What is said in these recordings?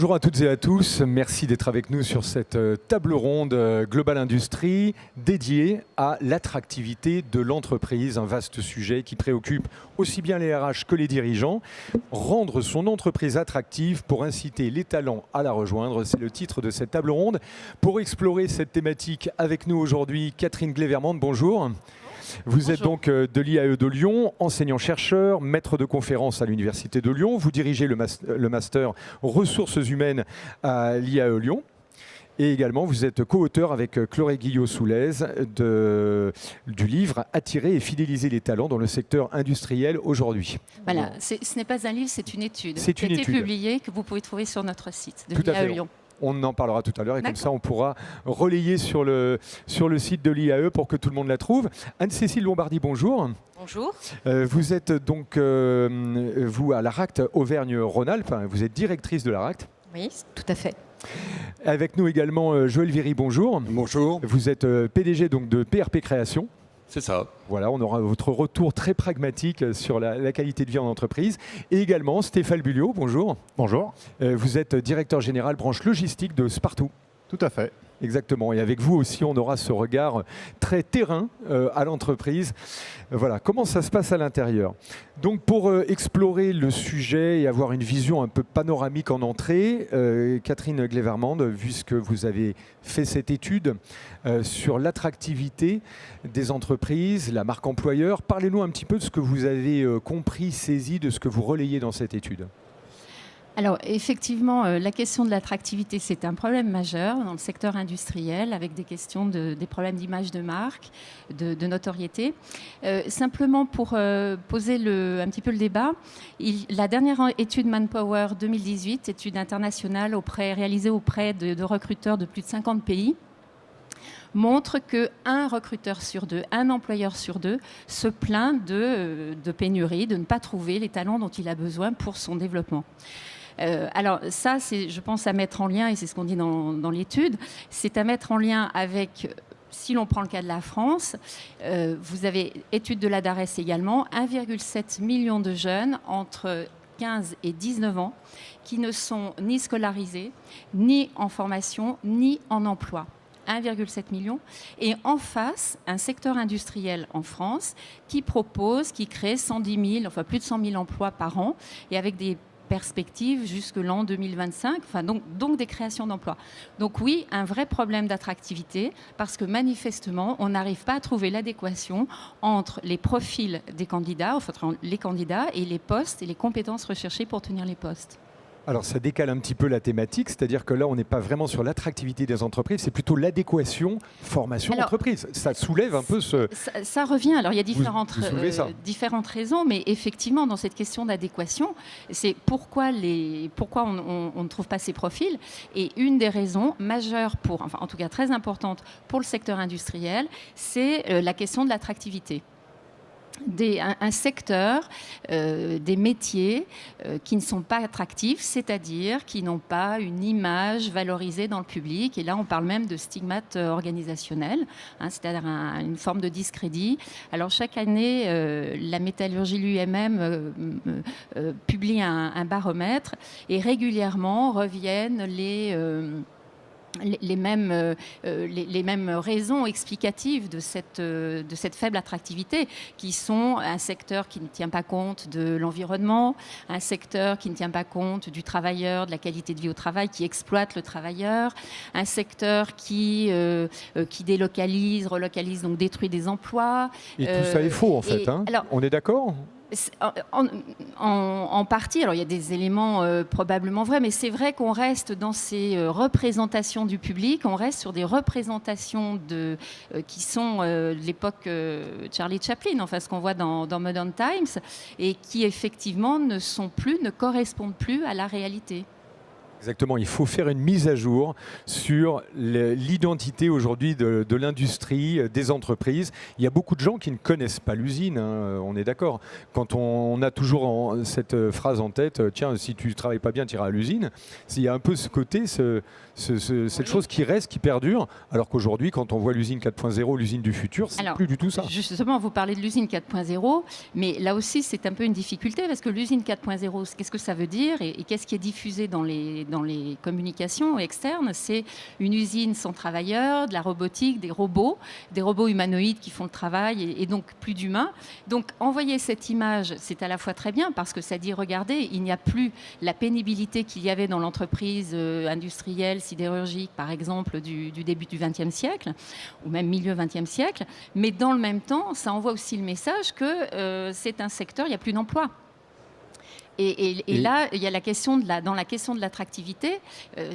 Bonjour à toutes et à tous, merci d'être avec nous sur cette table ronde Global Industrie dédiée à l'attractivité de l'entreprise, un vaste sujet qui préoccupe aussi bien les RH que les dirigeants. Rendre son entreprise attractive pour inciter les talents à la rejoindre, c'est le titre de cette table ronde. Pour explorer cette thématique avec nous aujourd'hui, Catherine Glevermand, bonjour. Vous êtes donc de l'IAE de Lyon, enseignant-chercheur, maître de conférences à l'Université de Lyon. Vous dirigez le master ressources humaines à l'IAE Lyon. Et également, vous êtes co-auteur avec Chloé Guillot-Soulez du livre « Attirer et fidéliser les talents dans le secteur industriel aujourd'hui ». Voilà, ce n'est pas un livre, c'est une étude qui a été publiée, que vous pouvez trouver sur notre site de l'IAE Lyon. On en parlera tout à l'heure et comme ça on pourra relayer sur le site de l'IAE pour que tout le monde la trouve. Anne-Cécile Lombardi, bonjour. Bonjour. Vous êtes donc vous à l'ARACT Auvergne-Rhône-Alpes, vous êtes directrice de l'ARACT. Oui, tout à fait. Avec nous également Joël Viry, bonjour. Bonjour. Vous êtes PDG donc de PRP Création. C'est ça. Voilà, on aura votre retour très pragmatique sur la qualité de vie en entreprise. Et également Stéphane Bulliot, bonjour. Bonjour. Vous êtes directeur général branche logistique de Spartoo. Tout à fait. Exactement. Et avec vous aussi, on aura ce regard très terrain à l'entreprise. Voilà, comment ça se passe à l'intérieur. Donc pour explorer le sujet et avoir une vision un peu panoramique en entrée, Catherine Glevermand, puisque vous avez fait cette étude sur l'attractivité des entreprises, la marque employeur, parlez-nous un petit peu de ce que vous avez compris, saisi, de ce que vous relayez dans cette étude. Alors effectivement, la question de l'attractivité, c'est un problème majeur dans le secteur industriel avec des questions des problèmes d'image de marque, de notoriété. Simplement pour poser un petit peu le débat, la dernière étude Manpower 2018, étude internationale réalisée auprès de recruteurs de plus de 50 pays, montre qu'un recruteur sur deux, un employeur sur deux se plaint de pénurie, de ne pas trouver les talents dont il a besoin pour son développement. Alors ça, c'est, je pense, à mettre en lien, et c'est ce qu'on dit dans l'étude, c'est à mettre en lien avec, si l'on prend le cas de la France, vous avez, étude de la DARES également, 1,7 million de jeunes entre 15 et 19 ans qui ne sont ni scolarisés, ni en formation, ni en emploi. 1,7 million. Et en face, un secteur industriel en France qui crée 110 000, enfin plus de 100 000 emplois par an, et avec des perspectives jusque l'an 2025, enfin donc des créations d'emplois. Donc oui, un vrai problème d'attractivité, parce que manifestement, on n'arrive pas à trouver l'adéquation entre les profils des candidats, enfin les candidats, et les postes et les compétences recherchées pour tenir les postes. Alors ça décale un petit peu la thématique, c'est-à-dire que là on n'est pas vraiment sur l'attractivité des entreprises, c'est plutôt l'adéquation formation-entreprise. Ça soulève un peu ce... Ça revient, alors il y a différentes raisons, mais effectivement dans cette question d'adéquation, c'est pourquoi on ne trouve pas ces profils. Et une des raisons majeures, enfin en tout cas très importante pour le secteur industriel, c'est la question de l'attractivité. Un secteur, des métiers qui ne sont pas attractifs, c'est-à-dire qui n'ont pas une image valorisée dans le public. Et là, on parle même de stigmate organisationnel, c'est-à-dire une forme de discrédit. Alors, chaque année, la métallurgie, l'UMM, publie un baromètre et régulièrement reviennent les mêmes raisons explicatives de cette faible attractivité, qui sont un secteur qui ne tient pas compte de l'environnement, un secteur qui ne tient pas compte du travailleur, de la qualité de vie au travail, qui exploite le travailleur, un secteur qui délocalise, relocalise, donc détruit des emplois. Et tout ça est faux en fait, alors, on est d'accord ? En partie, alors il y a des éléments probablement vrais, mais c'est vrai qu'on reste dans ces représentations du public, on reste sur des représentations qui sont de l'époque Charlie Chaplin, enfin ce qu'on voit dans Modern Times, et qui effectivement ne correspondent plus à la réalité. Exactement, il faut faire une mise à jour sur l'identité aujourd'hui de l'industrie, des entreprises. Il y a beaucoup de gens qui ne connaissent pas l'usine, on est d'accord. Quand on a toujours cette phrase en tête, tiens, si tu ne travailles pas bien, tu iras à l'usine. Il y a un peu ce côté, cette chose qui reste, qui perdure, alors qu'aujourd'hui, quand on voit l'usine 4.0, l'usine du futur, c'est plus du tout ça. Justement, vous parlez de l'usine 4.0, mais là aussi, c'est un peu une difficulté, parce que l'usine 4.0, qu'est-ce que ça veut dire et qu'est-ce qui est diffusé dans les dans les communications externes, c'est une usine sans travailleurs, de la robotique, des robots humanoïdes qui font le travail et donc plus d'humains. Donc envoyer cette image, c'est à la fois très bien parce que ça dit, regardez, il n'y a plus la pénibilité qu'il y avait dans l'entreprise industrielle, sidérurgique, par exemple, du début du XXe siècle, ou même milieu XXe siècle, mais dans le même temps, ça envoie aussi le message que c'est un secteur, il n'y a plus d'emploi. Et là, il y a dans la question de l'attractivité,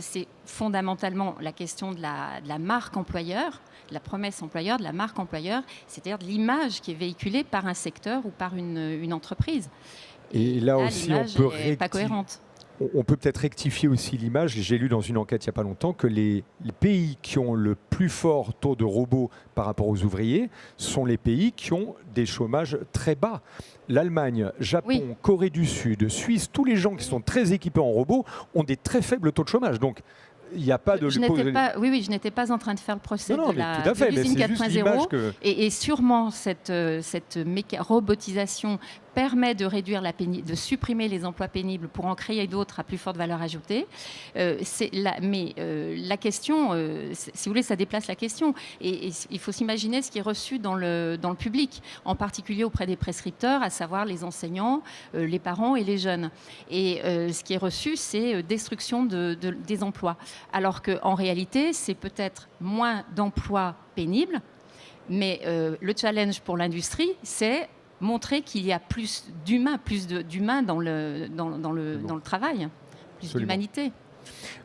c'est fondamentalement la question de la marque employeur, de la promesse employeur, de la marque employeur, c'est-à-dire de l'image qui est véhiculée par un secteur ou par une entreprise. Et là aussi, on peut pas cohérente. On peut peut-être rectifier aussi l'image. J'ai lu dans une enquête il n'y a pas longtemps que les pays qui ont le plus fort taux de robots par rapport aux ouvriers sont les pays qui ont des chômages très bas. L'Allemagne, Japon, oui. Corée du Sud, Suisse, tous les gens qui sont très équipés en robots ont des très faibles taux de chomage. Donc, il n'y a pas de... je n'étais pas en train de faire le procès de l'usine 4.0. Et sûrement, cette robotisation permet de réduire de supprimer les emplois pénibles pour en créer d'autres à plus forte valeur ajoutée. La question, si vous voulez, ça déplace la question. Et il faut s'imaginer ce qui est reçu dans le public, en particulier auprès des prescripteurs, à savoir les enseignants, les parents et les jeunes. Et ce qui est reçu, c'est destruction des emplois. Alors qu'en réalité, c'est peut-être moins d'emplois pénibles, mais le challenge pour l'industrie, c'est montrer qu'il y a plus d'humains dans le travail, plus d'humanité.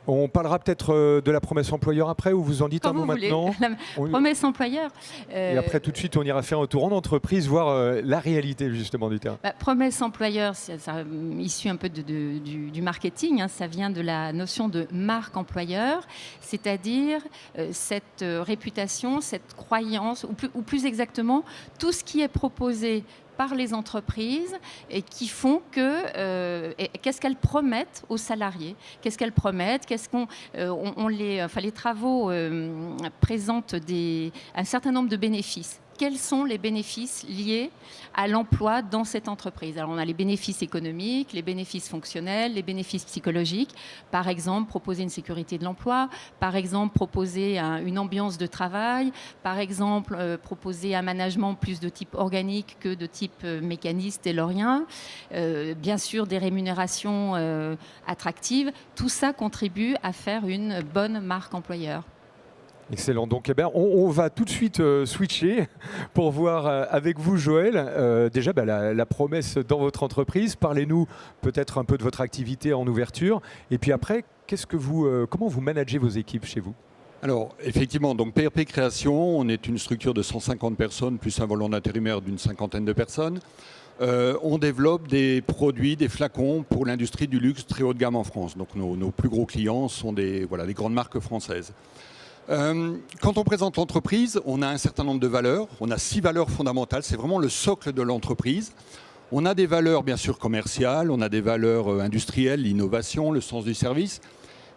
On parlera peut-être de la promesse employeur après, ou vous en dites un mot maintenant? Promesse employeur. Et après, tout de suite, on ira faire un tour en entreprise, voir la réalité justement du terrain. Promesse employeur, c'est issu un peu du marketing, hein, ça vient de la notion de marque employeur, c'est-à-dire cette réputation, cette croyance, ou plus exactement, tout ce qui est proposé par les entreprises et qui font que qu'est-ce qu'elles promettent aux salariés, qu'est-ce qu'elles promettent, les travaux présentent un certain nombre de bénéfices. Quels sont les bénéfices liés à l'emploi dans cette entreprise? Alors, on a les bénéfices économiques, les bénéfices fonctionnels, les bénéfices psychologiques. Par exemple, proposer une sécurité de l'emploi. Par exemple, proposer une ambiance de travail. Par exemple, proposer un management plus de type organique que de type mécaniste et taylorien. Bien sûr, des rémunérations attractives. Tout ça contribue à faire une bonne marque employeur. Excellent. Donc, on va tout de suite switcher pour voir avec vous, Joël, déjà la promesse dans votre entreprise. Parlez-nous peut-être un peu de votre activité en ouverture. Et puis après, comment vous managez vos équipes chez vous? Alors, effectivement, donc PRP Création, on est une structure de 150 personnes, plus un volant d'intérimaire d'une 50aine de personnes. On développe des produits, des flacons pour l'industrie du luxe très haut de gamme en France. Donc, nos plus gros clients sont des grandes marques françaises. Quand on présente l'entreprise, on a un certain nombre de valeurs. On a 6 valeurs fondamentales. C'est vraiment le socle de l'entreprise. On a des valeurs, bien sûr, commerciales. On a des valeurs industrielles, l'innovation, le sens du service.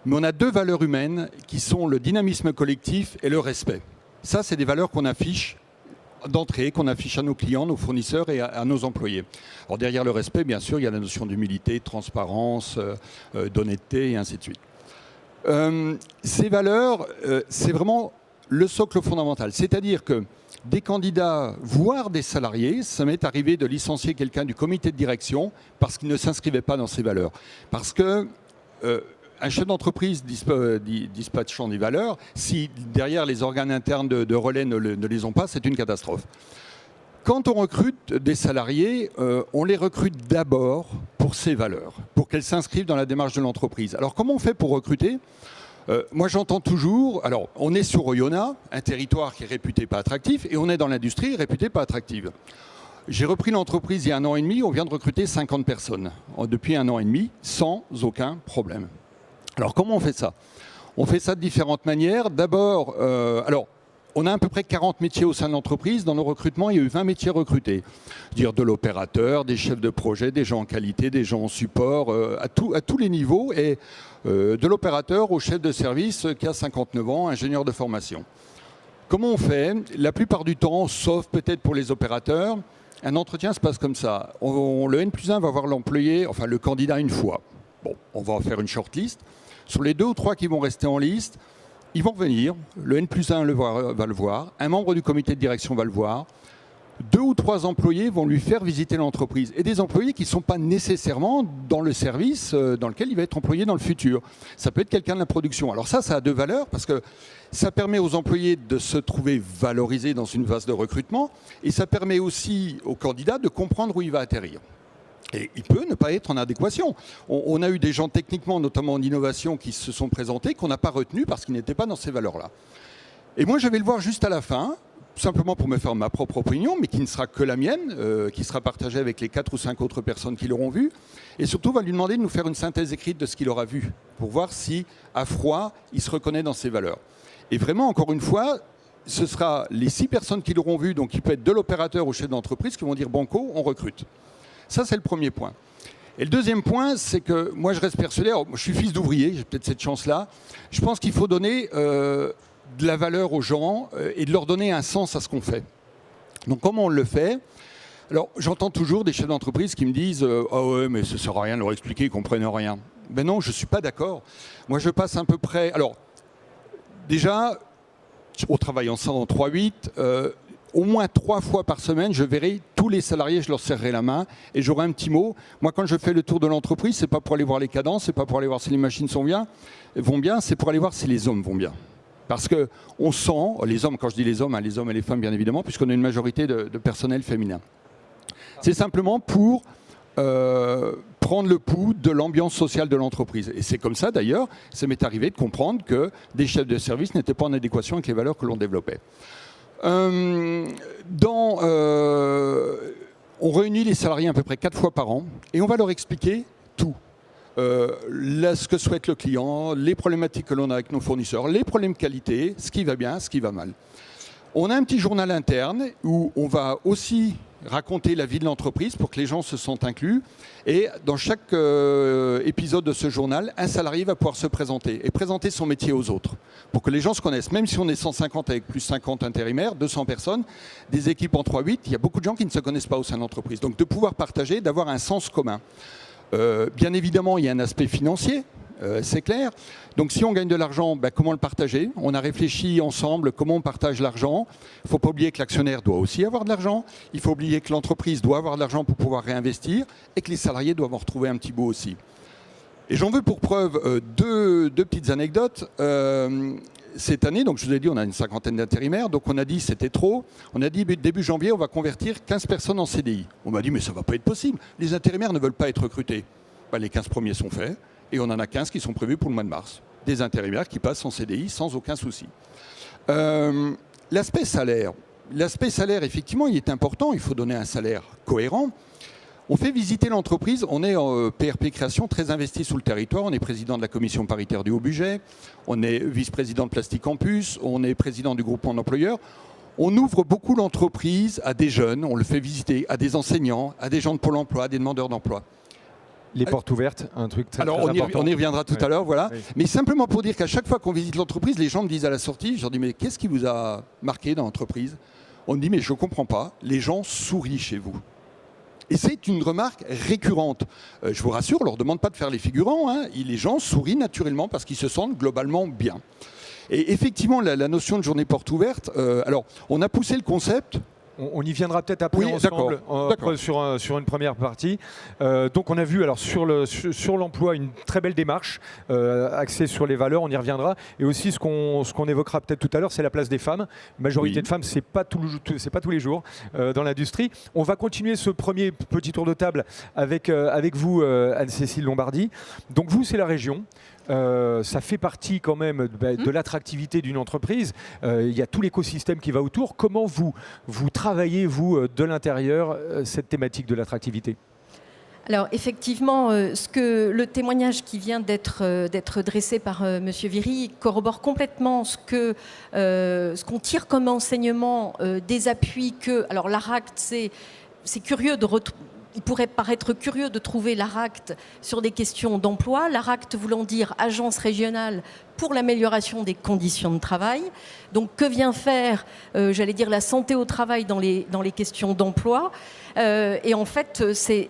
Mais on a 2 valeurs humaines qui sont le dynamisme collectif et le respect. Ça, c'est des valeurs qu'on affiche d'entrée, qu'on affiche à nos clients, nos fournisseurs et à nos employés. Alors derrière le respect, bien sûr, il y a la notion d'humilité, de transparence, d'honnêteté et ainsi de suite. Ces valeurs, c'est vraiment le socle fondamental. C'est-à-dire que des candidats, voire des salariés, ça m'est arrivé de licencier quelqu'un du comité de direction parce qu'il ne s'inscrivait pas dans ces valeurs. Parce que un chef d'entreprise dispatchant des valeurs, si derrière les organes internes de relais ne les ont pas, c'est une catastrophe. Quand on recrute des salariés, on les recrute d'abord pour ces valeurs, pour qu'elles s'inscrivent dans la démarche de l'entreprise. Alors comment on fait pour recruter ? Moi j'entends toujours, alors on est sur Oyonnax, un territoire qui est réputé pas attractif, et on est dans l'industrie réputée pas attractive. J'ai repris l'entreprise il y a 1 an et demi, on vient de recruter 50 personnes depuis 1 an et demi, sans aucun problème. Alors comment on fait ça ? On fait ça de différentes manières. D'abord, on a à peu près 40 métiers au sein de l'entreprise. Dans nos recrutements, il y a eu 20 métiers recrutés. C'est-à-dire de l'opérateur, des chefs de projet, des gens en qualité, des gens en support, à tous les niveaux. Et de l'opérateur au chef de service qui a 59 ans, ingénieur de formation. Comment on fait ? La plupart du temps, sauf peut-être pour les opérateurs, un entretien se passe comme ça. Le N+1 va voir l'employé, enfin le candidat une fois. Bon, on va en faire une shortlist. Sur les 2 ou 3 qui vont rester en liste, ils vont revenir, le N+1 va le voir, un membre du comité de direction va le voir, 2 ou 3 employés vont lui faire visiter l'entreprise. Et des employés qui ne sont pas nécessairement dans le service dans lequel il va être employé dans le futur. Ça peut être quelqu'un de la production. Alors ça a 2 valeurs parce que ça permet aux employés de se trouver valorisés dans une phase de recrutement et ça permet aussi au candidat de comprendre où il va atterrir. Et il peut ne pas être en adéquation. On a eu des gens techniquement, notamment en innovation, qui se sont présentés, qu'on n'a pas retenus parce qu'ils n'étaient pas dans ces valeurs-là. Et moi, je vais le voir juste à la fin, simplement pour me faire ma propre opinion, mais qui ne sera que la mienne, qui sera partagée avec les 4 ou 5 autres personnes qui l'auront vu. Et surtout, on va lui demander de nous faire une synthèse écrite de ce qu'il aura vu, pour voir si, à froid, il se reconnaît dans ses valeurs. Et vraiment, encore une fois, ce sera les 6 personnes qui l'auront vu, donc qui peut être de l'opérateur au chef d'entreprise, qui vont dire banco, on recrute. Ça, c'est le premier point. Et le deuxième point, c'est que moi, je reste persuadé, alors, je suis fils d'ouvrier, j'ai peut-être cette chance-là, je pense qu'il faut donner de la valeur aux gens et de leur donner un sens à ce qu'on fait. Donc, comment on le fait ? Alors, j'entends toujours des chefs d'entreprise qui me disent « Ah ouais, mais ça ne sert à rien de leur expliquer, ils ne comprennent rien. » Ben non, je ne suis pas d'accord. Moi, je passe à peu près... Alors, déjà, on travaille ensemble en 3-8, au moins 3 fois par semaine, je verrai tous les salariés, je leur serrerai la main et j'aurai un petit mot. Moi, quand je fais le tour de l'entreprise, c'est pas pour aller voir les cadences, c'est pas pour aller voir si les machines vont bien, c'est pour aller voir si les hommes vont bien. Parce que on sent, les hommes, quand je dis les hommes et les femmes bien évidemment, puisqu'on a une majorité de personnel féminin. C'est simplement pour prendre le pouls de l'ambiance sociale de l'entreprise. Et c'est comme ça d'ailleurs, ça m'est arrivé de comprendre que des chefs de service n'étaient pas en adéquation avec les valeurs que l'on développait. On réunit les salariés à peu près 4 fois par an et on va leur expliquer tout. Ce que souhaite le client, les problématiques que l'on a avec nos fournisseurs, les problèmes qualité, ce qui va bien, ce qui va mal. On a un petit journal interne où on va aussi raconter la vie de l'entreprise pour que les gens se sentent inclus. Et dans chaque épisode de ce journal, un salarié va pouvoir se présenter et présenter son métier aux autres pour que les gens se connaissent. Même si on est 150 avec plus 50 intérimaires, 200 personnes, des équipes en 3-8, il y a beaucoup de gens qui ne se connaissent pas au sein de l'entreprise. Donc de pouvoir partager, d'avoir un sens commun. Bien évidemment, il y a un aspect financier. C'est clair. Donc si on gagne de l'argent, comment le partager ? On a réfléchi ensemble comment on partage l'argent. Il ne faut pas oublier que l'actionnaire doit aussi avoir de l'argent. Il faut oublier que l'entreprise doit avoir de l'argent pour pouvoir réinvestir et que les salariés doivent en retrouver un petit bout aussi. Et j'en veux pour preuve deux petites anecdotes. Cette année, donc je vous ai dit, on a une 50aine d'intérimaires, donc on a dit c'était trop. On a dit début janvier, on va convertir 15 personnes en CDI. On m'a dit mais ça ne va pas être possible. Les intérimaires ne veulent pas être recrutés. Les 15 premiers sont faits. Et on en a 15 qui sont prévus pour le mois de mars. Des intérimaires qui passent en CDI sans aucun souci. L'aspect salaire. L'aspect salaire, effectivement, il est important. Il faut donner un salaire cohérent. On fait visiter l'entreprise. On est en PRP Création très investi sous le territoire. On est président de la commission paritaire du haut budget. On est vice-président de Plastic Campus. On est président du groupement d'employeurs. On ouvre beaucoup l'entreprise à des jeunes. On le fait visiter à des enseignants, à des gens de Pôle emploi, à des demandeurs d'emploi. Les portes ouvertes, un truc très, Alors, très important. On y reviendra tout à l'heure, voilà. Oui. Mais simplement pour dire qu'à chaque fois qu'on visite l'entreprise, les gens me disent à la sortie, je leur dis, mais qu'est-ce qui vous a marqué dans l'entreprise ? On me dit, mais je ne comprends pas, les gens sourient chez vous. Et c'est une remarque récurrente. Je vous rassure, on ne leur demande pas de faire les figurants, hein. Les gens sourient naturellement parce qu'ils se sentent globalement bien. Et effectivement, la notion de journée porte ouverte, alors on a poussé le concept. On y viendra peut-être après ensemble sur une première partie. Donc on a vu alors sur l'emploi une très belle démarche axée sur les valeurs, on y reviendra. Et aussi ce qu'on évoquera peut-être tout à l'heure, c'est la place des femmes. Majorité de femmes, c'est pas tous les jours dans l'industrie. On va continuer ce premier petit tour de table avec vous, Anne-Cécile Lombardi. Donc vous, c'est la région. Ça fait partie quand même de l'attractivité d'une entreprise. Il y a tout l'écosystème qui va autour. Comment vous travaillez, vous, de l'intérieur, cette thématique de l'attractivité ? Alors effectivement, le témoignage qui vient d'être dressé par Monsieur Viry corrobore complètement ce qu'on tire comme enseignement des appuis que... Alors l'ARACT, c'est curieux de retrouver... Il pourrait paraître curieux de trouver l'ARACT sur des questions d'emploi. L'ARACT voulant dire Agence régionale pour l'amélioration des conditions de travail. Donc que vient faire, j'allais dire, la santé au travail dans les questions d'emploi? Et en fait, c'est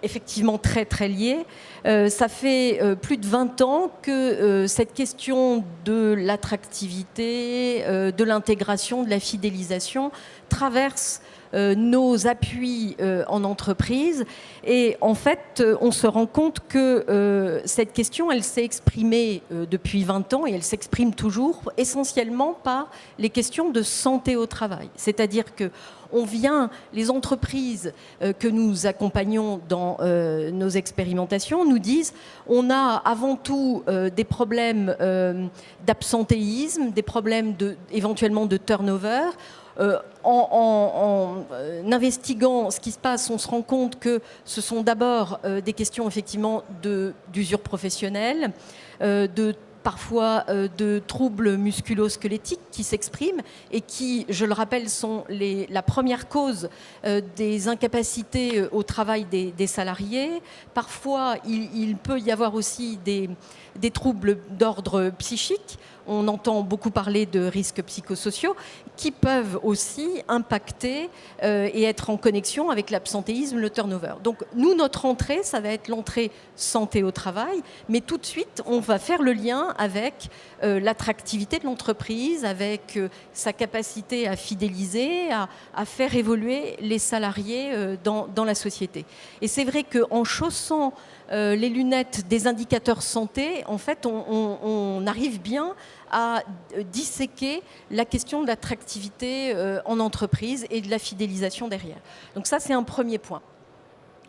effectivement très très lié. Ça fait plus de 20 ans que cette question de l'attractivité, de l'intégration, de la fidélisation traverse nos appuis en entreprise. Et en fait, on se rend compte que cette question, elle s'est exprimée depuis 20 ans et elle s'exprime toujours essentiellement par les questions de santé au travail. C'est-à-dire que les entreprises que nous accompagnons dans nos expérimentations nous disent on a avant tout des problèmes d'absentéisme, des problèmes éventuellement de turnover. En investiguant ce qui se passe, on se rend compte que ce sont d'abord des questions effectivement d'usure professionnelle, parfois de troubles musculo-squelettiques qui s'expriment et qui, je le rappelle, sont la première cause des incapacités au travail des salariés. Parfois, il peut y avoir aussi des troubles d'ordre psychique. On entend beaucoup parler de risques psychosociaux qui peuvent aussi impacter et être en connexion avec l'absentéisme, le turnover. Donc nous, notre entrée, ça va être l'entrée santé au travail, mais tout de suite, on va faire le lien avec l'attractivité de l'entreprise, avec sa capacité à fidéliser, à faire évoluer les salariés dans la société. Et c'est vrai qu'en chaussant les lunettes des indicateurs santé, en fait, on arrive bien à disséquer la question de l'attractivité en entreprise et de la fidélisation derrière. Donc ça, c'est un premier point.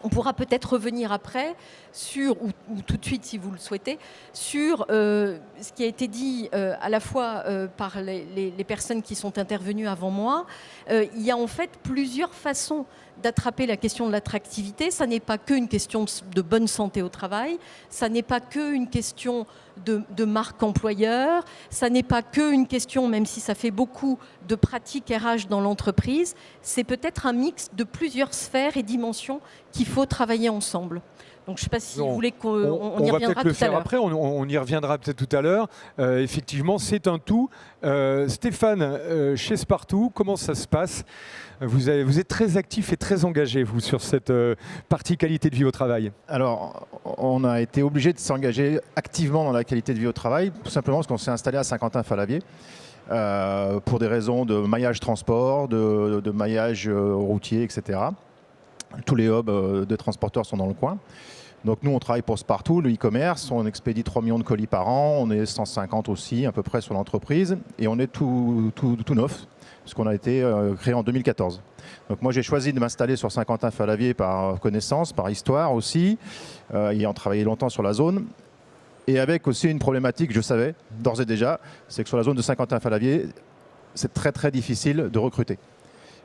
On pourra peut-être revenir après sur, ou tout de suite si vous le souhaitez, sur ce qui a été dit à la fois par les personnes qui sont intervenues avant moi. Il y a en fait plusieurs façons d'attraper la question de l'attractivité. Ça n'est pas qu'une question de bonne santé au travail, ça n'est pas qu'une question de marque employeur, ça n'est pas qu'une question, même si ça fait beaucoup de pratiques RH dans l'entreprise, c'est peut-être un mix de plusieurs sphères et dimensions qu'il faut travailler ensemble. Donc je ne sais pas si vous voulez qu'on y reviendra tout à l'heure. On va peut-être le faire après, on y reviendra peut-être tout à l'heure. Effectivement, c'est un tout. Stéphane, chez Spartoo, comment ça se passe ? Vous êtes très actif et très engagé, vous, sur cette partie qualité de vie au travail. Alors, on a été obligé de s'engager activement dans la qualité de vie au travail, tout simplement parce qu'on s'est installé à Saint-Quentin-Fallavier pour des raisons de maillage transport, de maillage routier, etc. Tous les hubs de transporteurs sont dans le coin. Donc nous, on travaille pour Spartoo, le e-commerce. On expédie 3 millions de colis par an. On est 150 aussi, à peu près, sur l'entreprise. Et on est tout neuf, puisqu'on a été créé en 2014. Donc moi, j'ai choisi de m'installer sur Saint-Quentin-Fallavier par connaissance, par histoire aussi, ayant travaillé longtemps sur la zone. Et avec aussi une problématique, je savais, d'ores et déjà, c'est que sur la zone de Saint-Quentin-Fallavier, c'est très très difficile de recruter.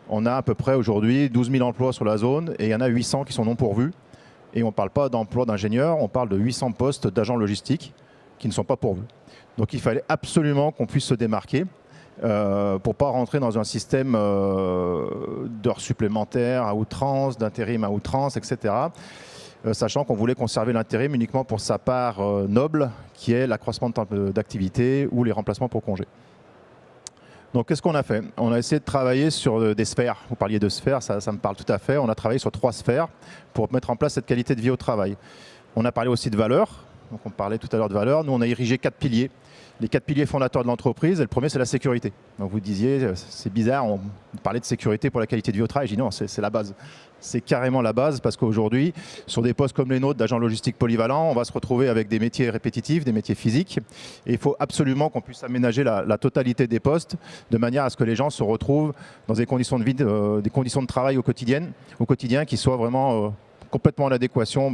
On a à peu près aujourd'hui 12 000 emplois sur la zone et il y en a 800 qui sont non pourvus. Et on ne parle pas d'emploi d'ingénieurs, on parle de 800 postes d'agents logistiques qui ne sont pas pourvus. Donc il fallait absolument qu'on puisse se démarquer pour ne pas rentrer dans un système d'heures supplémentaires à outrance, d'intérim à outrance, etc. Sachant qu'on voulait conserver l'intérim uniquement pour sa part noble, qui est l'accroissement d'activité ou les remplacements pour congé. Donc qu'est-ce qu'on a fait? On a essayé de travailler sur des sphères. Vous parliez de sphères, ça me parle tout à fait. On a travaillé sur 3 sphères pour mettre en place cette qualité de vie au travail. On a parlé aussi de valeurs. Donc on parlait tout à l'heure de valeurs. Nous, on a érigé 4 piliers. Les 4 piliers fondateurs de l'entreprise. Et le premier, c'est la sécurité. Donc vous disiez, c'est bizarre, on parlait de sécurité pour la qualité de vie au travail. Je dis non, c'est la base. C'est carrément la base parce qu'aujourd'hui, sur des postes comme les nôtres d'agents logistiques polyvalents, on va se retrouver avec des métiers répétitifs, des métiers physiques. Et il faut absolument qu'on puisse aménager la totalité des postes de manière à ce que les gens se retrouvent dans des conditions de vie, des conditions de travail au quotidien qui soient vraiment complètement en adéquation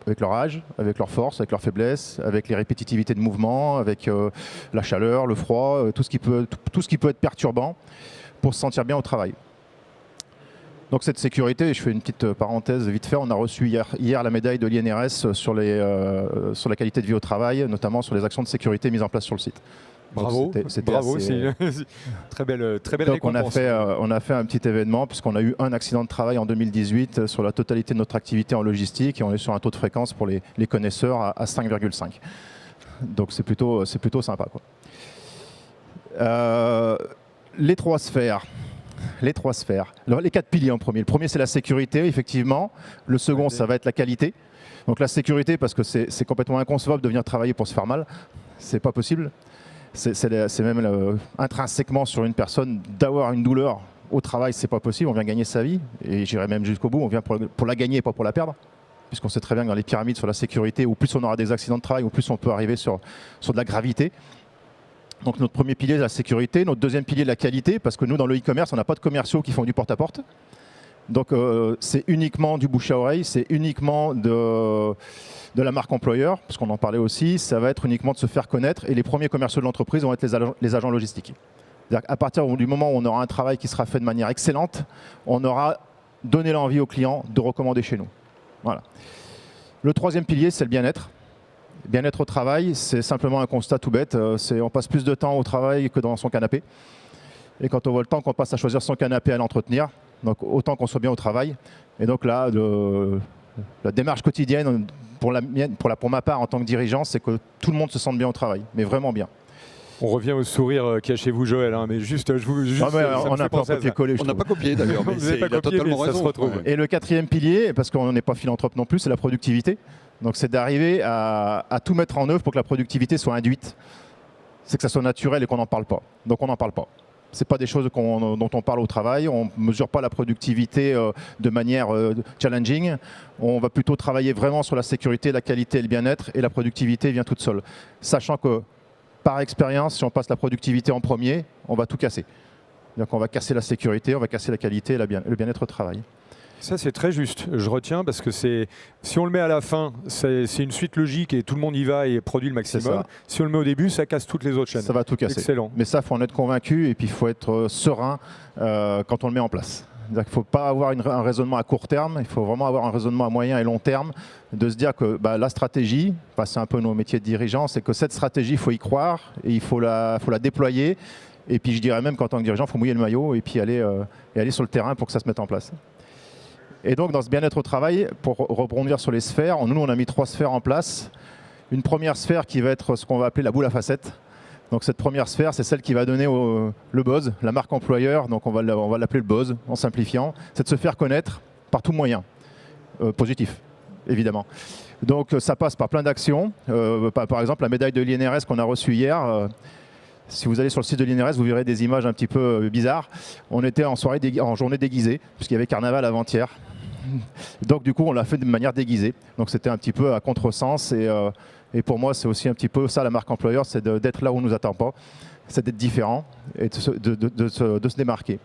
avec leur âge, avec leur force, avec leur faiblesse, avec les répétitivités de mouvement, avec la chaleur, le froid, tout ce qui peut être perturbant pour se sentir bien au travail. Donc cette sécurité, je fais une petite parenthèse vite fait, on a reçu hier la médaille de l'INRS sur la qualité de vie au travail, notamment sur les actions de sécurité mises en place sur le site. Bravo, bravo, c'est une très belle récompense. On a fait un petit événement puisqu'on a eu un accident de travail en 2018 sur la totalité de notre activité en logistique et on est sur un taux de fréquence pour les connaisseurs à 5,5. Donc c'est plutôt sympa, quoi. Les trois sphères. Alors, les 4 piliers en premier. Le premier, c'est la sécurité, effectivement. Le second, ça va être la qualité. Donc la sécurité, parce que c'est complètement inconcevable de venir travailler pour se faire mal. C'est pas possible. C'est même intrinsèquement sur une personne d'avoir une douleur au travail, c'est pas possible. On vient gagner sa vie. Et j'irai même jusqu'au bout. On vient pour la gagner et pas pour la perdre. Puisqu'on sait très bien que dans les pyramides sur la sécurité, au plus on aura des accidents de travail, au plus on peut arriver sur de la gravité. Donc notre premier pilier, la sécurité. Notre deuxième pilier, la qualité, parce que nous, dans le e-commerce, on n'a pas de commerciaux qui font du porte-à-porte. Donc c'est uniquement du bouche à oreille, c'est uniquement de la marque employeur, parce qu'on en parlait aussi, ça va être uniquement de se faire connaître. Et les premiers commerciaux de l'entreprise vont être les agents logistiques. À partir du moment où on aura un travail qui sera fait de manière excellente, on aura donné l'envie aux clients de recommander chez nous. Voilà. Le troisième pilier, c'est le bien-être. Bien-être au travail, c'est simplement un constat tout bête. On passe plus de temps au travail que dans son canapé. Et quand on voit le temps qu'on passe à choisir son canapé, à l'entretenir, donc autant qu'on soit bien au travail. Et donc là, la démarche quotidienne, pour ma part en tant que dirigeant, c'est que tout le monde se sente bien au travail, mais vraiment bien. On revient au sourire qu'a chez vous, Joël, hein, mais juste, on n'a pas copié-collé. On n'a pas copié d'ailleurs, mais il a totalement raison. Ça se retrouve. Et le quatrième pilier, parce qu'on n'est pas philanthrope non plus, c'est la productivité. Donc c'est d'arriver à tout mettre en œuvre pour que la productivité soit induite. C'est que ça soit naturel et qu'on n'en parle pas. Donc on n'en parle pas. Ce n'est pas des choses dont on parle au travail. On ne mesure pas la productivité de manière challenging. On va plutôt travailler vraiment sur la sécurité, la qualité et le bien-être. Et la productivité vient toute seule. Sachant que, par expérience, si on passe la productivité en premier, on va tout casser. Donc on va casser la sécurité, on va casser la qualité et le bien-être au travail. Ça, c'est très juste. Je retiens parce que si on le met à la fin, c'est une suite logique et tout le monde y va et produit le maximum. Si on le met au début, ça casse toutes les autres chaînes. Ça va tout casser. Excellent. Mais ça, il faut en être convaincu et puis il faut être serein quand on le met en place. Il ne faut pas avoir un raisonnement à court terme, il faut vraiment avoir un raisonnement à moyen et long terme, de se dire que la stratégie, c'est un peu nos métiers de dirigeants, c'est que cette stratégie, il faut y croire et il faut la déployer. Et puis je dirais même qu'en tant que dirigeant, il faut mouiller le maillot et puis aller sur le terrain pour que ça se mette en place. Et donc, dans ce bien-être au travail, pour rebondir sur les sphères, nous, on a mis 3 sphères en place. Une première sphère qui va être ce qu'on va appeler la boule à facettes. Donc, cette première sphère, c'est celle qui va donner le buzz, la marque employeur. Donc, on va l'appeler le buzz, en simplifiant. C'est de se faire connaître par tout moyen, positif, évidemment. Donc, ça passe par plein d'actions. Par exemple, la médaille de l'INRS qu'on a reçue hier. Si vous allez sur le site de l'INRS, vous verrez des images un petit peu bizarres. On était en journée déguisée, puisqu'il y avait carnaval avant-hier. Donc du coup, on l'a fait de manière déguisée. Donc c'était un petit peu à contresens. Et pour moi, c'est aussi un petit peu ça, la marque employeur, c'est d'être là où on ne nous attend pas. C'est d'être différent et de se démarquer.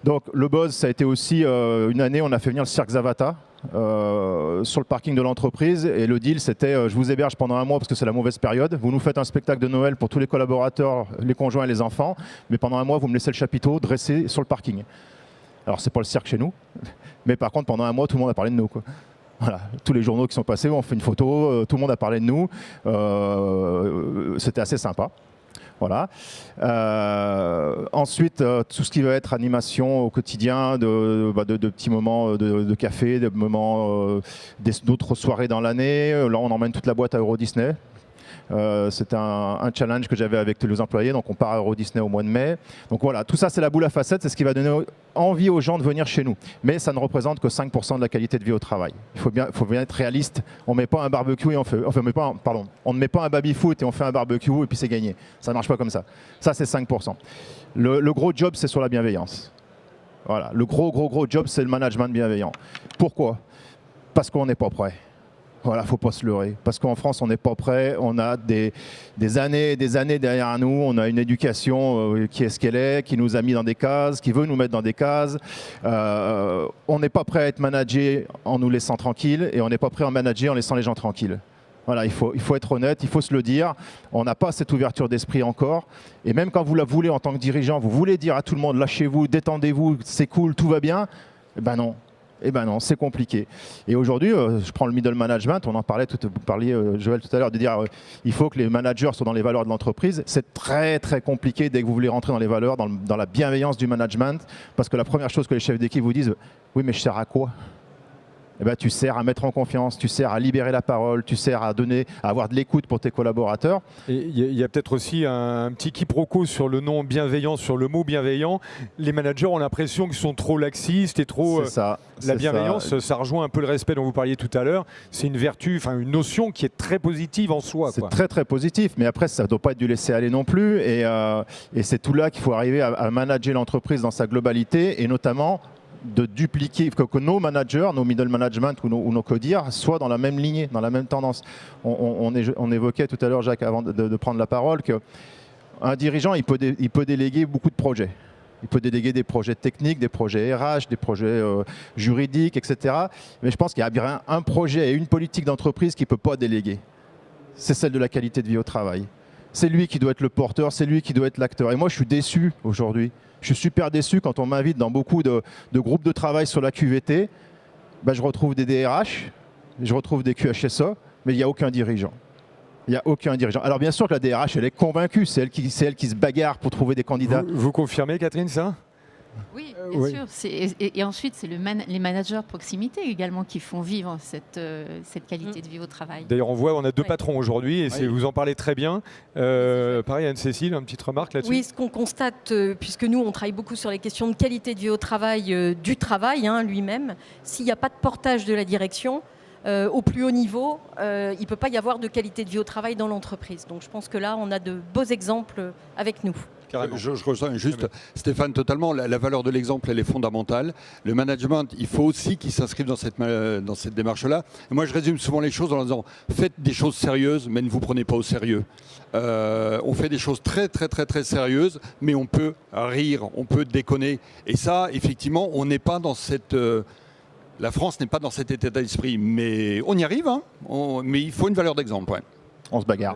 Donc le buzz, ça a été aussi une année, on a fait venir le Cirque Zavata sur le parking de l'entreprise. Et le deal, c'était je vous héberge pendant un mois parce que c'est la mauvaise période. Vous nous faites un spectacle de Noël pour tous les collaborateurs, les conjoints et les enfants. Mais pendant un mois, vous me laissez le chapiteau dressé sur le parking. Alors, c'est pas le cirque chez nous. Mais par contre, pendant un mois, tout le monde a parlé de nous, quoi. Voilà. Tous les journaux qui sont passés ont fait une photo, tout le monde a parlé de nous. C'était assez sympa. Voilà. Ensuite, tout ce qui va être animation au quotidien, de petits moments de café, de moments d'autres soirées dans l'année. Là, on emmène toute la boîte à Euro Disney. C'était un challenge que j'avais avec tous les employés. Donc, on part à Euro Disney au mois de mai. Donc voilà, tout ça, c'est la boule à facettes. C'est ce qui va donner envie aux gens de venir chez nous. Mais ça ne représente que 5% de la qualité de vie au travail. Il faut bien être réaliste. On ne met pas un barbecue et on ne met pas un baby-foot et on fait un barbecue et puis c'est gagné. Ça ne marche pas comme ça. Ça, c'est 5%. Le gros job, c'est sur la bienveillance. Voilà. Le gros job, c'est le management bienveillant. Pourquoi ? Parce qu'on n'est pas prêt. Voilà, faut pas se leurrer. Parce qu'en France, on n'est pas prêt. On a des années et des années derrière nous. On a une éducation qui est ce qu'elle est, qui nous a mis dans des cases, qui veut nous mettre dans des cases. On n'est pas prêt à être managé en nous laissant tranquilles et on n'est pas prêt à manager en laissant les gens tranquilles. Voilà, il faut être honnête, il faut se le dire. On n'a pas cette ouverture d'esprit encore. Et même quand vous la voulez en tant que dirigeant, vous voulez dire à tout le monde, lâchez-vous, détendez-vous, c'est cool, tout va bien. Eh ben non, c'est compliqué. Et aujourd'hui, je prends le middle management, on en parlait, vous parliez Joël tout à l'heure, de dire il faut que les managers soient dans les valeurs de l'entreprise. C'est très très compliqué dès que vous voulez rentrer dans les valeurs, dans la bienveillance du management, parce que la première chose que les chefs d'équipe vous disent, oui mais je sers à quoi ? eh ben, tu sers à mettre en confiance, tu sers à libérer la parole, tu sers à avoir de l'écoute pour tes collaborateurs. Et il y a peut-être aussi un petit quiproquo sur le nom bienveillant, sur le mot bienveillant. Les managers ont l'impression qu'ils sont trop laxistes et trop... C'est ça. La bienveillance, ça rejoint un peu le respect dont vous parliez tout à l'heure. C'est une vertu, enfin une notion qui est très positive en soi. C'est très très positif, mais après ça ne doit pas être du laisser aller non plus. Et c'est tout là qu'il faut arriver à manager l'entreprise dans sa globalité et notamment de dupliquer, que nos managers, nos middle management ou nos codires soient dans la même lignée, dans la même tendance. On évoquait tout à l'heure, Jacques, avant de prendre la parole, qu'un dirigeant, il peut déléguer beaucoup de projets. Il peut déléguer des projets techniques, des projets RH, des projets juridiques, etc. Mais je pense qu'il y a bien un projet et une politique d'entreprise qu'il ne peut pas déléguer. C'est celle de la qualité de vie au travail. C'est lui qui doit être le porteur, c'est lui qui doit être l'acteur. Et moi, je suis déçu aujourd'hui. Je suis super déçu quand on m'invite dans beaucoup de groupes de travail sur la QVT. Ben, je retrouve des DRH, je retrouve des QHSE, mais il n'y a aucun dirigeant. Il n'y a aucun dirigeant. Alors bien sûr que la DRH, elle est convaincue, c'est elle qui se bagarre pour trouver des candidats. Vous confirmez, Catherine, ça ? Oui, bien sûr. Et ensuite, c'est les managers proximité également qui font vivre cette qualité de vie au travail. D'ailleurs, on a deux patrons aujourd'hui et vous en parlez très bien. Pareil, Anne-Cécile, une petite remarque là-dessus ? Oui, ce qu'on constate, puisque nous, on travaille beaucoup sur les questions de qualité de vie au travail, du travail lui-même, s'il n'y a pas de portage de la direction, au plus haut niveau, il ne peut pas y avoir de qualité de vie au travail dans l'entreprise. Donc je pense que là, on a de beaux exemples avec nous. Je rejoins juste Stéphane totalement. La valeur de l'exemple, elle est fondamentale. Le management, il faut aussi qu'il s'inscrive dans cette démarche-là. Et moi, je résume souvent les choses en disant faites des choses sérieuses, mais ne vous prenez pas au sérieux. On fait des choses très, très, très, très sérieuses, mais on peut rire, on peut déconner. Et ça, effectivement, on n'est pas dans cette... La France n'est pas dans cet état d'esprit, mais on y arrive. Hein. Mais il faut une valeur d'exemple. Ouais. On se bagarre.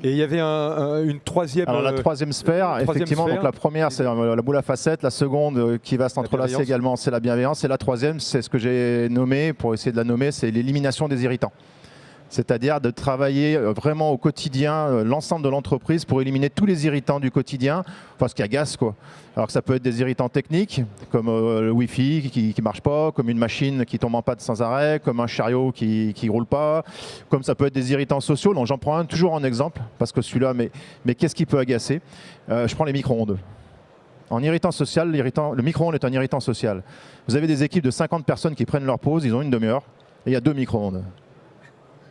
Et il y avait une troisième... Alors la troisième sphère, effectivement, donc la première c'est la boule à facettes, la seconde qui va s'entrelacer également c'est la bienveillance, et la troisième c'est ce que j'ai nommé, pour essayer de la nommer, c'est l'élimination des irritants. C'est-à-dire de travailler vraiment au quotidien l'ensemble de l'entreprise pour éliminer tous les irritants du quotidien, enfin ce qui agace quoi. Alors que ça peut être des irritants techniques, comme le Wi-Fi qui ne marche pas, comme une machine qui tombe en panne sans arrêt, comme un chariot qui ne roule pas, comme ça peut être des irritants sociaux. Donc j'en prends un toujours en exemple, parce que celui-là, mais qu'est-ce qui peut agacer ? Je prends les micro-ondes. En irritant social, le micro-ondes est un irritant social. Vous avez des équipes de 50 personnes qui prennent leur pause, ils ont une demi-heure, et il y a 2 micro-ondes.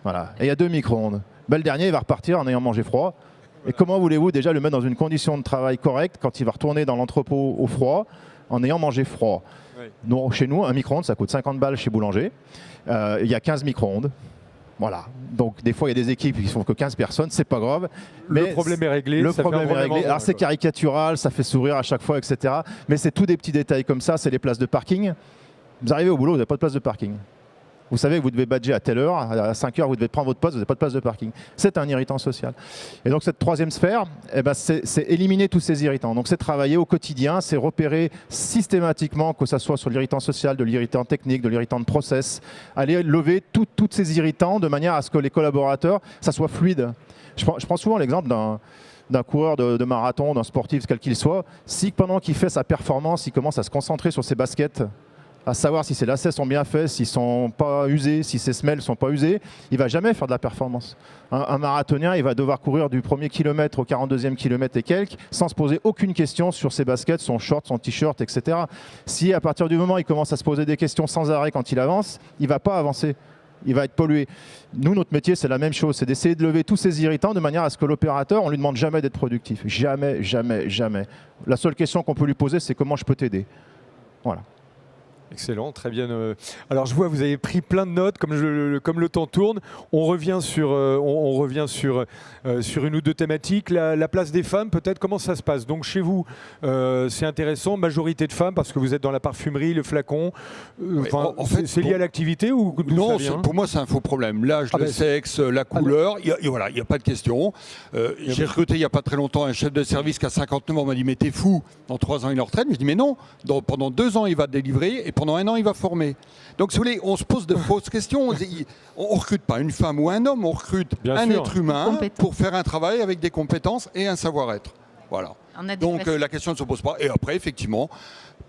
Voilà. Et il y a 2 micro-ondes. Ben, le dernier, il va repartir en ayant mangé froid. Et comment voulez-vous déjà le mettre dans une condition de travail correcte quand il va retourner dans l'entrepôt au froid en ayant mangé froid ? Nous, chez nous, un micro-ondes, ça coûte 50 balles chez Boulanger. Il y a 15 micro-ondes. Voilà. Donc des fois, il y a des équipes qui ne sont que 15 personnes, c'est pas grave. Mais le problème est réglé. Le problème est réglé. Alors c'est caricatural, ça fait sourire à chaque fois, etc. Mais c'est tous des petits détails comme ça. C'est les places de parking. Vous arrivez au boulot, vous n'avez pas de place de parking. Vous savez que vous devez badger à telle heure, à 5 heures, vous devez prendre votre poste, vous n'avez pas de place de parking. C'est un irritant social. Et donc cette troisième sphère, eh ben, c'est éliminer tous ces irritants. Donc c'est travailler au quotidien, c'est repérer systématiquement, que ce soit sur l'irritant social, de l'irritant technique, de l'irritant de process, aller lever tous ces irritants de manière à ce que les collaborateurs, ça soit fluide. Je prends souvent l'exemple d'un coureur de marathon, d'un sportif, quel qu'il soit. Si pendant qu'il fait sa performance, il commence à se concentrer sur ses baskets, à savoir si ses lacets sont bien faits, s'ils ne sont pas usés, si ses semelles ne sont pas usées, il ne va jamais faire de la performance. Un marathonien, il va devoir courir du premier kilomètre au 42e kilomètre et quelques, sans se poser aucune question sur ses baskets, son short, son t-shirt, etc. Si à partir du moment où il commence à se poser des questions sans arrêt quand il avance, il ne va pas avancer. Il va être pollué. Nous, notre métier, c'est la même chose. C'est d'essayer de lever tous ces irritants de manière à ce que l'opérateur, on ne lui demande jamais d'être productif. Jamais, jamais, jamais. La seule question qu'on peut lui poser, c'est comment je peux t'aider. Voilà. Excellent, très bien. Alors je vois, vous avez pris plein de notes, comme le temps tourne. On revient sur une ou deux thématiques. La place des femmes, peut-être, comment ça se passe? Donc chez vous, c'est intéressant, majorité de femmes, parce que vous êtes dans la parfumerie, le flacon. En fait, c'est lié à l'activité ou non, pour moi, c'est un faux problème. L'âge, le sexe, la couleur, il n'y a pas de question. J'ai recruté il n'y a pas très longtemps un chef de service qui a 59 ans, on m'a dit, mais t'es fou, dans 3 ans il est en retraite. Mais je dis, mais non, pendant 2 ans il va délivrer, et pendant 1 an, il va former. Donc, si vous voulez, on se pose de fausses questions. On ne recrute pas une femme ou un homme, on recrute un être humain pour faire un travail avec des compétences et un savoir-être. Voilà. Donc, la question ne se pose pas. Et après, effectivement,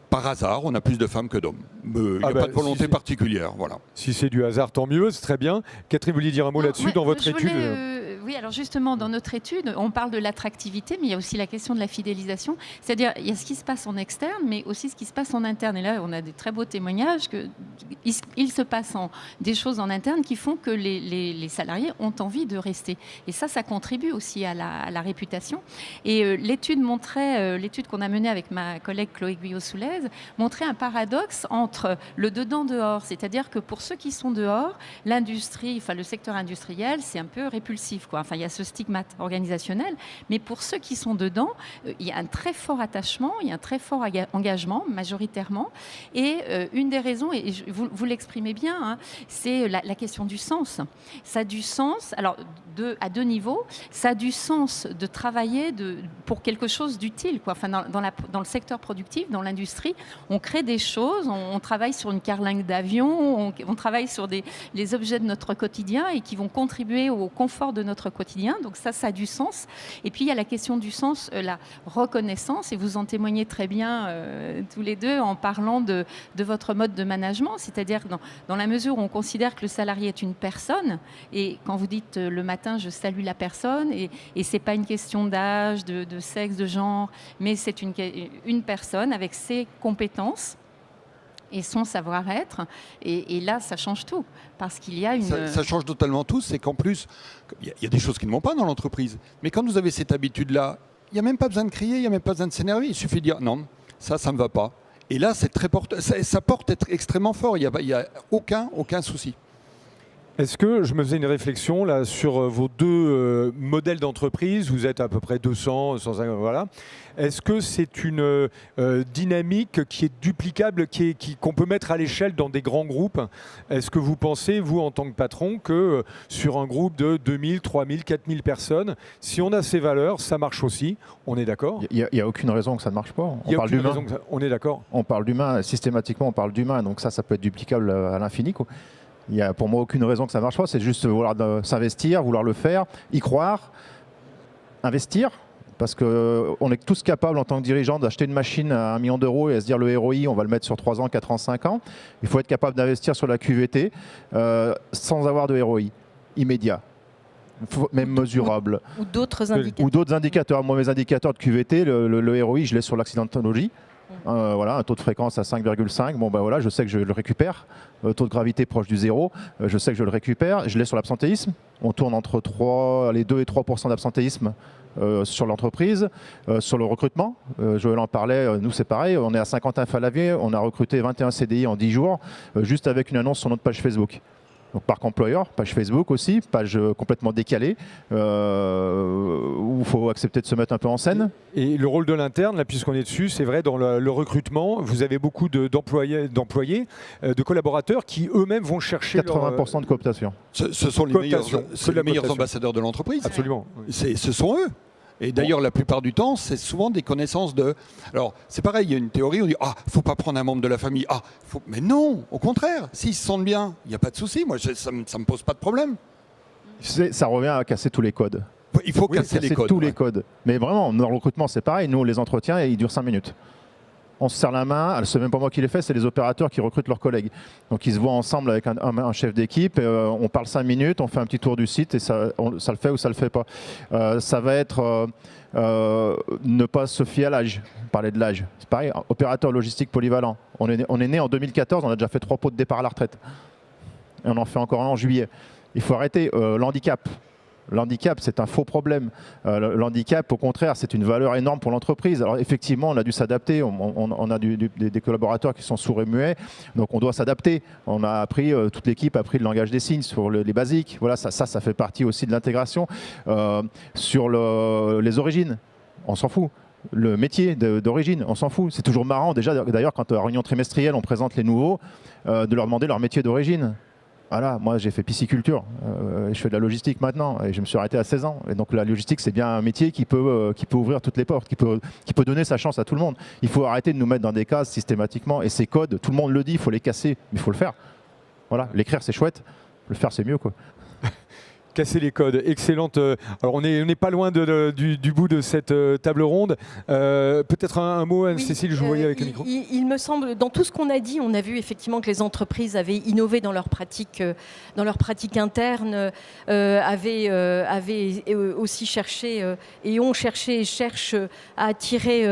par hasard, on a plus de femmes que d'hommes. Il n'y a pas de volonté particulière. Voilà. Si c'est du hasard, tant mieux, c'est très bien. Catherine, vous vouliez dire un mot là-dessus dans votre étude Oui, alors justement, dans notre étude, on parle de l'attractivité, mais il y a aussi la question de la fidélisation. C'est-à-dire, il y a ce qui se passe en externe, mais aussi ce qui se passe en interne. Et là, on a des très beaux témoignages qu'il se passe des choses en interne qui font que les salariés ont envie de rester. Et ça contribue aussi à la réputation. Et l'étude qu'on a menée avec ma collègue Chloé Guyot-Soulez, montrait un paradoxe entre le dedans-dehors. C'est-à-dire que pour ceux qui sont dehors, le secteur industriel, c'est un peu répulsif, quoi. Enfin, il y a ce stigmate organisationnel, mais pour ceux qui sont dedans, il y a un très fort attachement, il y a un très fort engagement, majoritairement. Et une des raisons, et vous l'exprimez bien, hein, c'est la question du sens. Ça a du sens, alors à deux niveaux, ça a du sens de travailler pour quelque chose d'utile, quoi. Enfin, dans le secteur productif, dans l'industrie, on crée des choses, on travaille sur une carlingue d'avion, on travaille sur les objets de notre quotidien et qui vont contribuer au confort de notre quotidien. Donc ça a du sens. Et puis il y a la question du sens, la reconnaissance, et vous en témoignez très bien tous les deux en parlant de votre mode de management, c'est-à-dire dans la mesure où on considère que le salarié est une personne, et quand vous dites le matin je salue la personne, et c'est pas une question d'âge, de sexe, de genre, mais c'est une personne avec ses compétences et son savoir-être, et là ça change tout, parce qu'il y a une... Ça change totalement tout, c'est qu'en plus, il y a des choses qui ne vont pas dans l'entreprise, mais quand vous avez cette habitude-là, il n'y a même pas besoin de crier, il n'y a même pas besoin de s'énerver, il suffit de dire non, ça ne me va pas. Et là, ça porte extrêmement fort, il n'y a aucun souci. Est-ce que je me faisais une réflexion là sur vos deux modèles d'entreprise, vous êtes à peu près 200, voilà. Est-ce que c'est une dynamique qui est duplicable, qu'on peut mettre à l'échelle dans des grands groupes? Est-ce que vous pensez, vous en tant que patron, que sur un groupe de 2000, 3000, 4000 personnes, si on a ces valeurs, ça marche aussi? On est d'accord? Il n'y a aucune raison que ça ne marche pas. On parle d'humain. On est d'accord? On parle d'humain, systématiquement on parle d'humain, donc ça peut être duplicable à l'infini, quoi. Il n'y a pour moi aucune raison que ça ne marche pas, c'est juste vouloir s'investir, vouloir le faire, y croire, investir, parce qu'on est tous capables en tant que dirigeant d'acheter une machine à 1 million d'euros et à se dire le ROI, on va le mettre sur 3 ans, 4 ans, 5 ans. Il faut être capable d'investir sur la QVT sans avoir de ROI immédiat, même mesurable. Ou d'autres indicateurs. Ou d'autres indicateurs. Moi, mes indicateurs de QVT, le ROI, je l'ai sur l'accidentologie. Voilà, un taux de fréquence à 5,5, bon ben voilà, je sais que je le récupère. Taux de gravité proche du zéro, je sais que je le récupère. Je l'ai sur l'absentéisme, on tourne entre 2 et 3% d'absentéisme sur l'entreprise. Sur le recrutement, Joël en parlait, nous c'est pareil, on est à Saint-Quentin-Fallavier, on a recruté 21 CDI en 10 jours, juste avec une annonce sur notre page Facebook. Donc parc employeur, page Facebook aussi, page complètement décalée, où il faut accepter de se mettre un peu en scène. Et le rôle de l'interne, là, puisqu'on est dessus, c'est vrai, dans le recrutement, vous avez beaucoup d'employés, de collaborateurs qui eux-mêmes vont chercher 80% de cooptation. Ce sont les meilleurs ambassadeurs de l'entreprise. Absolument. Ce sont eux. Et d'ailleurs, la plupart du temps, c'est souvent des connaissances de... Alors, c'est pareil, il y a une théorie, on dit « Ah, il ne faut pas prendre un membre de la famille. » Mais non, au contraire, s'ils se sentent bien, il n'y a pas de souci. Moi, ça ne me pose pas de problème. Ça revient à casser tous les codes. Il faut casser les codes. Tous les codes. Mais vraiment, dans le recrutement, c'est pareil. Nous, les entretiens, ils durent 5 minutes. On se serre la main, c'est même pas moi qui l'ai fait, c'est les opérateurs qui recrutent leurs collègues. Donc ils se voient ensemble avec un chef d'équipe, on parle 5 minutes, on fait un petit tour du site et ça le fait ou ça le fait pas. Ça va être ne pas se fier à l'âge, parler de l'âge. C'est pareil, opérateur logistique polyvalent. On est né en 2014, on a déjà fait 3 pots de départ à la retraite. Et on en fait encore un en juillet. Il faut arrêter l'handicap. L'handicap, c'est un faux problème. L'handicap, au contraire, c'est une valeur énorme pour l'entreprise. Alors effectivement, on a dû s'adapter. On a des collaborateurs qui sont sourds et muets, donc on doit s'adapter. On a appris, toute l'équipe a appris le langage des signes sur les basiques. Voilà, ça fait partie aussi de l'intégration. Sur les origines, on s'en fout. Le métier d'origine, on s'en fout. C'est toujours marrant, déjà, d'ailleurs, quand à la réunion trimestrielle, on présente les nouveaux, de leur demander leur métier d'origine. Voilà, moi j'ai fait pisciculture, je fais de la logistique maintenant et je me suis arrêté à 16 ans. Et donc la logistique, c'est bien un métier qui peut ouvrir toutes les portes, qui peut donner sa chance à tout le monde. Il faut arrêter de nous mettre dans des cases systématiquement, et ces codes, tout le monde le dit, il faut les casser, mais il faut le faire. Voilà, l'écrire c'est chouette, le faire c'est mieux, quoi. Casser les codes, excellente. Alors on n'est pas loin du bout de cette table ronde. Peut-être un mot, Anne-Cécile, je vous voyais avec le micro. Il me semble, dans tout ce qu'on a dit, on a vu effectivement que les entreprises avaient innové dans leurs pratiques internes, avaient aussi cherché et ont cherché et cherchent à attirer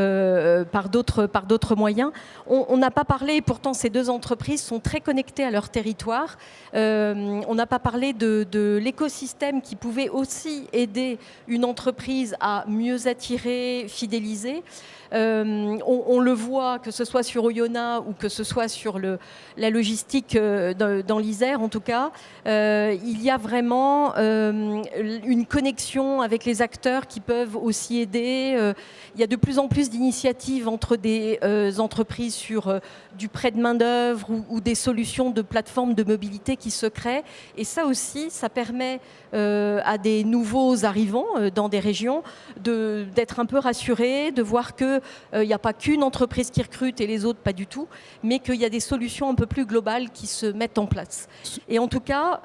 par d'autres moyens. On n'a pas parlé, pourtant ces deux entreprises sont très connectées à leur territoire. On n'a pas parlé de l'écosystème qui pouvait aussi aider une entreprise à mieux attirer, fidéliser. On le voit, que ce soit sur Oyonnax ou que ce soit sur la logistique dans l'Isère, en tout cas, il y a vraiment une connexion avec les acteurs qui peuvent aussi aider. Il y a de plus en plus d'initiatives entre des entreprises sur du prêt de main-d'œuvre ou des solutions de plateformes de mobilité qui se créent. Et ça aussi, ça permet à des nouveaux arrivants dans des régions d'être un peu rassurés, de voir qu'il n'y a pas qu'une entreprise qui recrute et les autres pas du tout, mais qu'il y a des solutions un peu plus globales qui se mettent en place. Et en tout cas,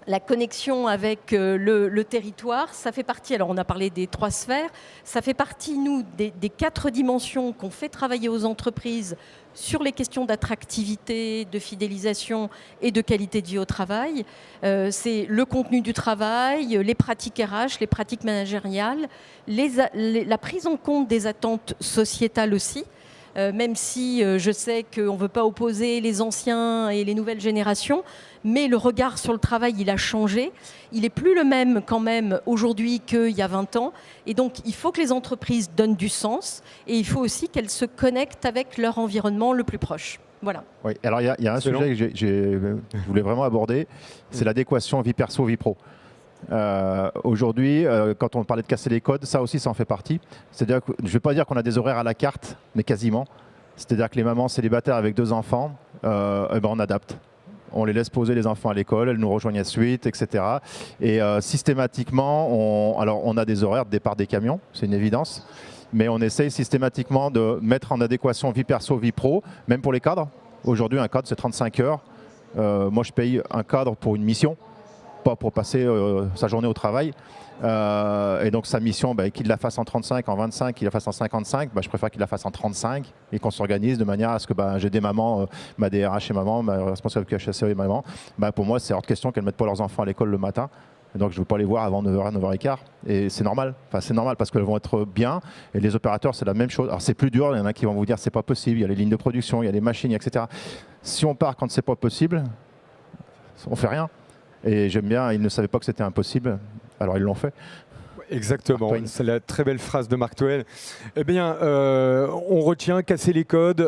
la connexion avec le territoire, ça fait partie, alors on a parlé des 3 sphères, ça fait partie, nous, des 4 dimensions qu'on fait travailler aux entreprises sur les questions d'attractivité, de fidélisation et de qualité de vie au travail. C'est le contenu du travail, les pratiques RH, les pratiques managériales, la prise en compte des attentes sociétales aussi. Même si je sais qu'on ne veut pas opposer les anciens et les nouvelles générations, mais le regard sur le travail, il a changé. Il n'est plus le même quand même aujourd'hui qu'il y a 20 ans. Et donc, il faut que les entreprises donnent du sens et il faut aussi qu'elles se connectent avec leur environnement le plus proche. Voilà. Oui, alors il y a un sujet que je voulais vraiment aborder, c'est l'adéquation vie perso, vie pro. Aujourd'hui, quand on parlait de casser les codes, ça aussi, ça en fait partie. C'est-à-dire que, je ne vais pas dire qu'on a des horaires à la carte, mais quasiment. C'est-à-dire que les mamans célibataires avec 2 enfants, on adapte. On les laisse poser les enfants à l'école, elles nous rejoignent ensuite, etc. Et systématiquement, on a des horaires de départ des camions, c'est une évidence. Mais on essaye systématiquement de mettre en adéquation vie perso, vie pro, même pour les cadres. Aujourd'hui, un cadre, c'est 35 heures. Moi, je paye un cadre pour une mission, pas pour passer sa journée au travail. Et donc sa mission, qu'il la fasse en 35, en 25, qu'il la fasse en 55, je préfère qu'il la fasse en 35 et qu'on s'organise de manière à ce que j'ai des mamans, ma DRH et maman, ma responsable QHSE et maman. Pour moi, c'est hors de question qu'elles ne mettent pas leurs enfants à l'école le matin. Et donc je ne veux pas les voir avant 9h, 9h15. Et c'est normal. Enfin, c'est normal parce qu'elles vont être bien. Et les opérateurs, c'est la même chose. Alors c'est plus dur, il y en a qui vont vous dire c'est pas possible, il y a les lignes de production, il y a les machines, etc. Si on part quand c'est pas possible, on fait rien. Et j'aime bien, ils ne savaient pas que c'était impossible, alors ils l'ont fait. Exactement, c'est la très belle phrase de Marc Toell. Eh bien, on retient casser les codes,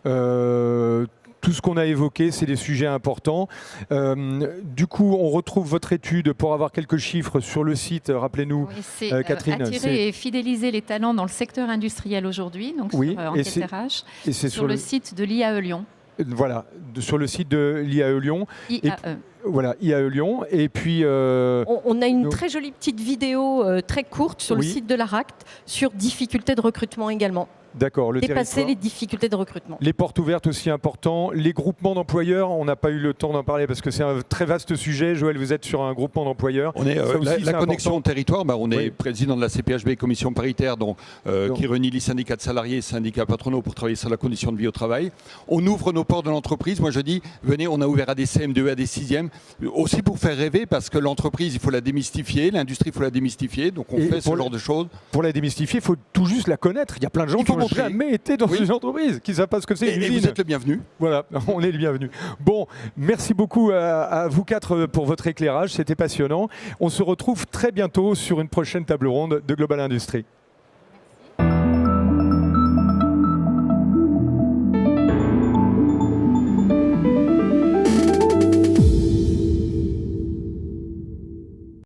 tout ce qu'on a évoqué, c'est des sujets importants. Du coup, on retrouve votre étude pour avoir quelques chiffres sur le site. Rappelez-nous, oui, Catherine. Attirer et fidéliser les talents dans le secteur industriel aujourd'hui, donc oui, sur Enquête RH, et c'est sur le site de l'IAE Lyon. Voilà, sur le site de l'IAE Lyon. IAE. Voilà, IAE Lyon. Et puis, on a une très jolie petite vidéo très courte sur le site de l'ARACT sur difficultés de recrutement également. D'accord, le dépasser territoire. Les difficultés de recrutement. Les portes ouvertes aussi important. Les groupements d'employeurs, on n'a pas eu le temps d'en parler parce que c'est un très vaste sujet. Joël, vous êtes sur un groupement d'employeurs. On est la connexion au territoire. On est président de la CPHB, commission paritaire, qui réunit les syndicats de salariés et syndicats patronaux pour travailler sur la condition de vie au travail. On ouvre nos portes de l'entreprise. Moi, je dis, venez, on a ouvert à des CM2, à des 6e, aussi pour faire rêver parce que l'entreprise, il faut la démystifier, l'industrie, il faut la démystifier. Donc, on fait ce genre de choses. Pour la démystifier, il faut tout juste la connaître. Il y a plein de gens qui n'ont jamais été dans une entreprise, qui ne savent pas ce que c'est. Et vous êtes le bienvenu. Voilà, on est le bienvenu. Bon, merci beaucoup à vous 4 pour votre éclairage. C'était passionnant. On se retrouve très bientôt sur une prochaine table ronde de Global Industrie.